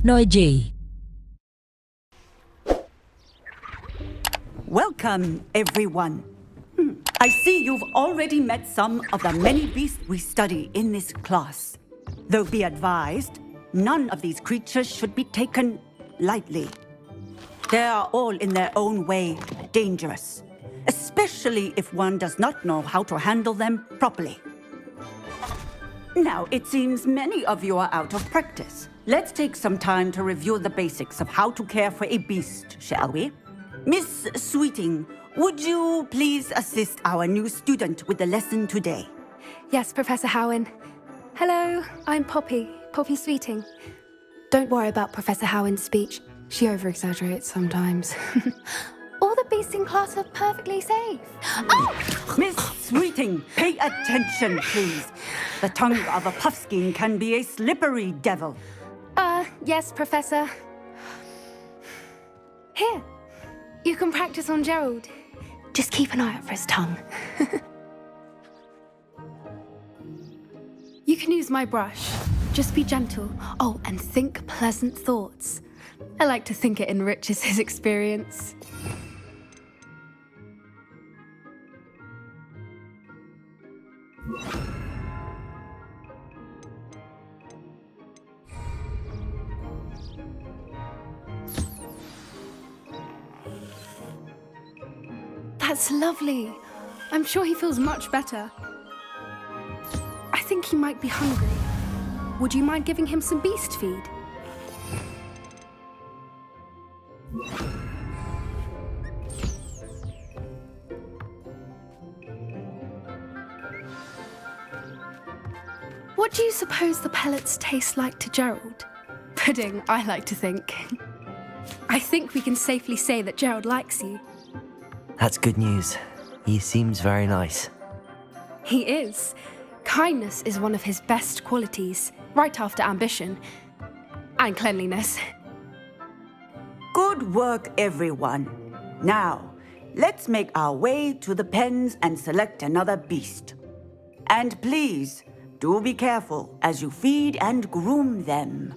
NoeG. Welcome, everyone. I see you've already met some of the many beasts we study in this class. Though be advised, none of these creatures should be taken lightly. They are all in their own way dangerous, especially if one does not know how to handle them properly. Now, it seems many of you are out of practice. Let's take some time to review the basics of how to care for a beast, shall we? Miss Sweeting, would you please assist our new student with the lesson today? Yes, Professor Howen. Hello, I'm Poppy Sweeting. Don't worry about Professor Howen's speech. She over-exaggerates sometimes. All the beasts in class are perfectly safe. Oh! Miss Sweeting, pay attention, please. The tongue of a puffskein can be a slippery devil. Yes, Professor. Here, you can practice on Gerald. Just keep an eye out for his tongue. You can use my brush. Just be gentle. Oh, and think pleasant thoughts. I like to think it enriches his experience. That's lovely. I'm sure he feels much better. I think he might be hungry. Would you mind giving him some beast feed? What do you suppose the pellets taste like to Gerald? Pudding, I like to think. I think we can safely say that Gerald likes you. That's good news. He seems very nice. He is. Kindness is one of his best qualities, right after ambition and cleanliness. Good work, everyone. Now, let's make our way to the pens and select another beast. And please, do be careful as you feed and groom them.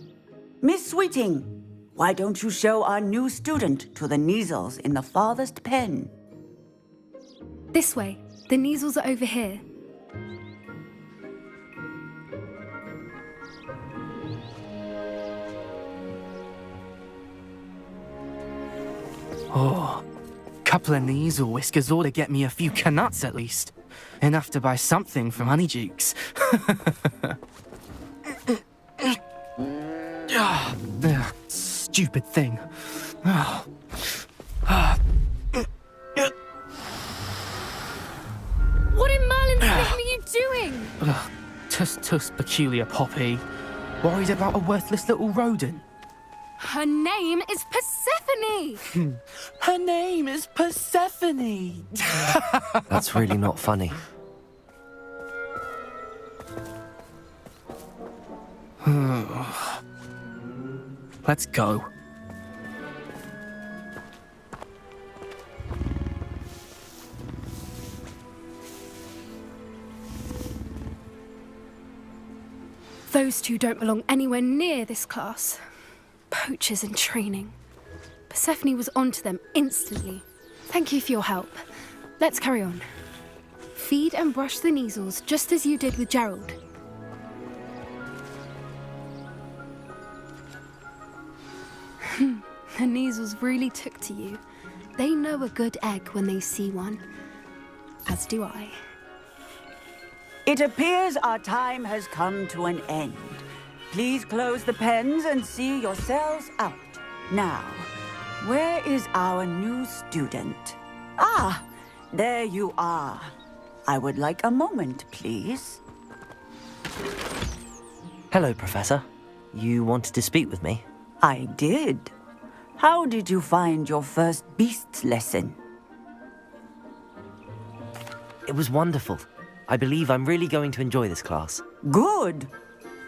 Miss Sweeting, why don't you show our new student to the Neasels in the farthest pen? This way. The Neasels are over here. Oh, couple of Neasel whiskers ought to get me a few canuts at least. Enough to buy something from Honeydukes. Stupid thing. What in Merlin's name are you doing? Tuss peculiar Poppy. Worried about a worthless little rodent. Her name is Persephone! Her name is Persephone! That's really not funny. Let's go. Those two don't belong anywhere near this class. Poachers in training. Persephone was onto them instantly. Thank you for your help. Let's carry on. Feed and brush the Neasels just as you did with Gerald. The Neasels really took to you. They know a good egg when they see one. As do I. It appears our time has come to an end. Please close the pens and see yourselves out. Now, where is our new student? Ah, there you are. I would like a moment, please. Hello, Professor. You wanted to speak with me? I did. How did you find your first beasts lesson? It was wonderful. I believe I'm really going to enjoy this class. Good.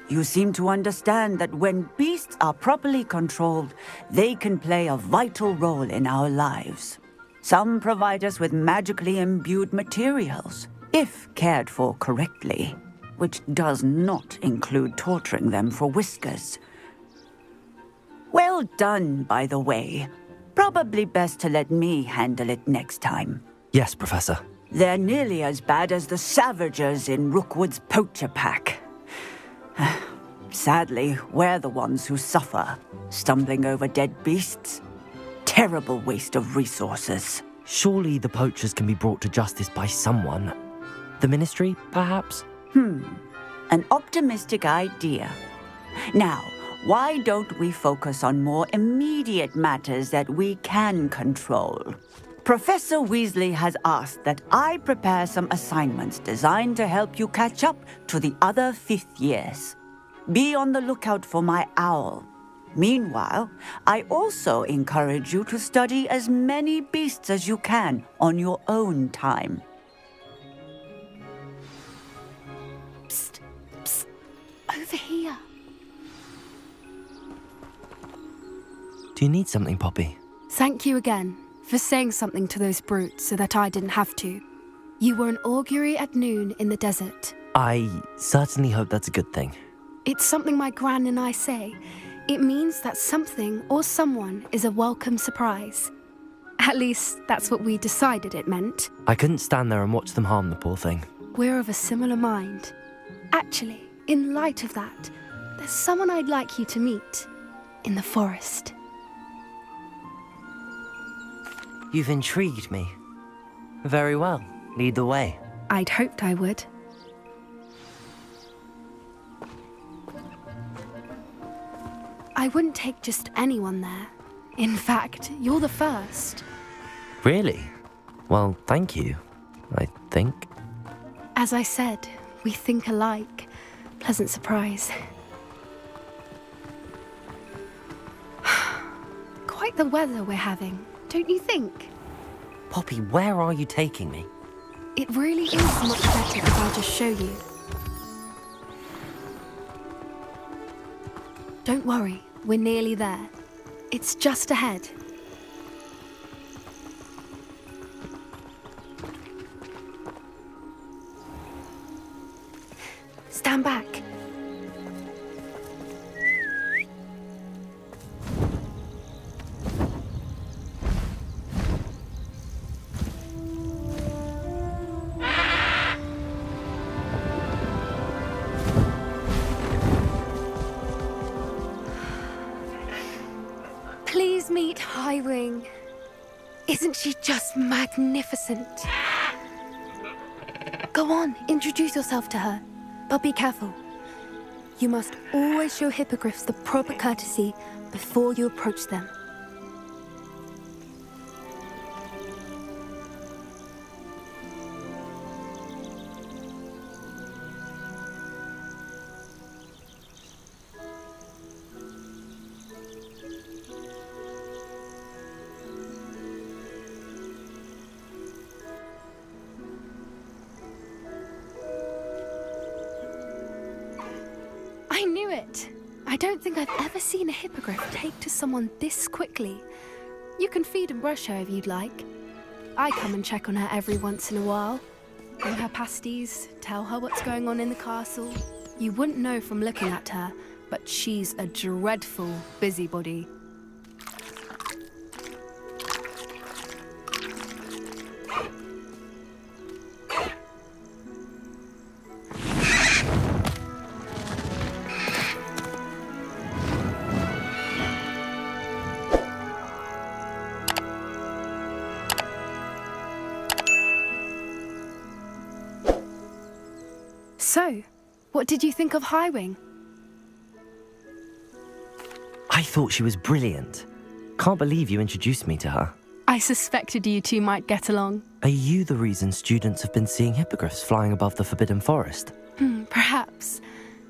You seem to understand that when beasts are properly controlled, they can play a vital role in our lives. Some provide us with magically imbued materials, if cared for correctly, which does not include torturing them for whiskers. Well done, by the way. Probably best to let me handle it next time. Yes, Professor. They're nearly as bad as the Savagers in Rookwood's poacher pack. Sadly, we're the ones who suffer, stumbling over dead beasts. Terrible waste of resources. Surely the poachers can be brought to justice by someone. The Ministry, perhaps? An optimistic idea. Now, why don't we focus on more immediate matters that we can control? Professor Weasley has asked that I prepare some assignments designed to help you catch up to the other fifth years. Be on the lookout for my owl. Meanwhile, I also encourage you to study as many beasts as you can on your own time. Psst, psst, over here. Do you need something, Poppy? Thank you again for saying something to those brutes so that I didn't have to. You were an augury at noon in the desert. I certainly hope that's a good thing. It's something my gran and I say. It means that something or someone is a welcome surprise. At least, that's what we decided it meant. I couldn't stand there and watch them harm the poor thing. We're of a similar mind. Actually, in light of that, there's someone I'd like you to meet in the forest. You've intrigued me. Very well. Lead the way. I'd hoped I would. I wouldn't take just anyone there. In fact, you're the first. Really? Well, thank you, I think. As I said, we think alike. Pleasant surprise. Quite the weather we're having, don't you think? Poppy, where are you taking me? It really is much better if I just show you. Don't worry, we're nearly there. It's just ahead. Stand back. Please meet Highwing. Isn't she just magnificent? Go on, introduce yourself to her. But be careful. You must always show hippogriffs the proper courtesy before you approach them. I knew it! I don't think I've ever seen a hippogriff take to someone this quickly. You can feed and brush her if you'd like. I come and check on her every once in a while. Bring her pasties, tell her what's going on in the castle. You wouldn't know from looking at her, but she's a dreadful busybody. So, what did you think of Highwing? I thought she was brilliant. Can't believe you introduced me to her. I suspected you two might get along. Are you the reason students have been seeing hippogriffs flying above the Forbidden Forest? Perhaps.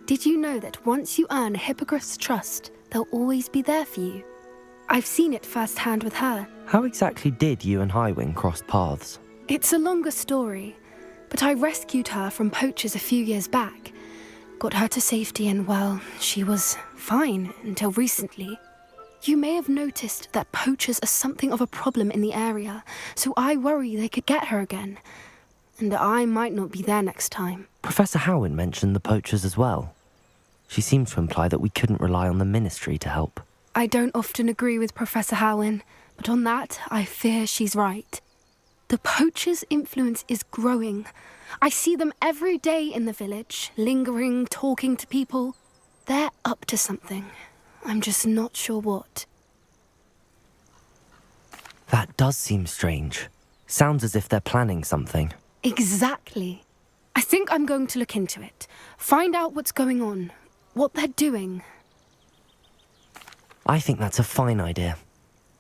Did you know that once you earn a hippogriff's trust, they'll always be there for you? I've seen it firsthand with her. How exactly did you and Highwing cross paths? It's a longer story, but I rescued her from poachers a few years back. Got her to safety and, well, she was fine until recently. You may have noticed that poachers are something of a problem in the area, so I worry they could get her again. And I might not be there next time. Professor Howin mentioned the poachers as well. She seemed to imply that we couldn't rely on the Ministry to help. I don't often agree with Professor Howin, but on that, I fear she's right. The poachers' influence is growing. I see them every day in the village, lingering, talking to people. They're up to something. I'm just not sure what. That does seem strange. Sounds as if they're planning something. Exactly. I think I'm going to look into it. Find out what's going on, what they're doing. I think that's a fine idea.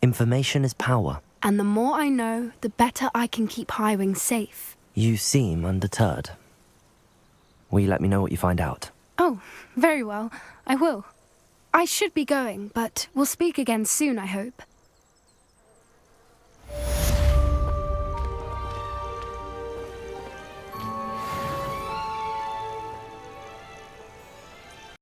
Information is power. And the more I know, the better I can keep Highwing safe. You seem undeterred. Will you let me know what you find out? Oh, very well. I will. I should be going, but we'll speak again soon, I hope.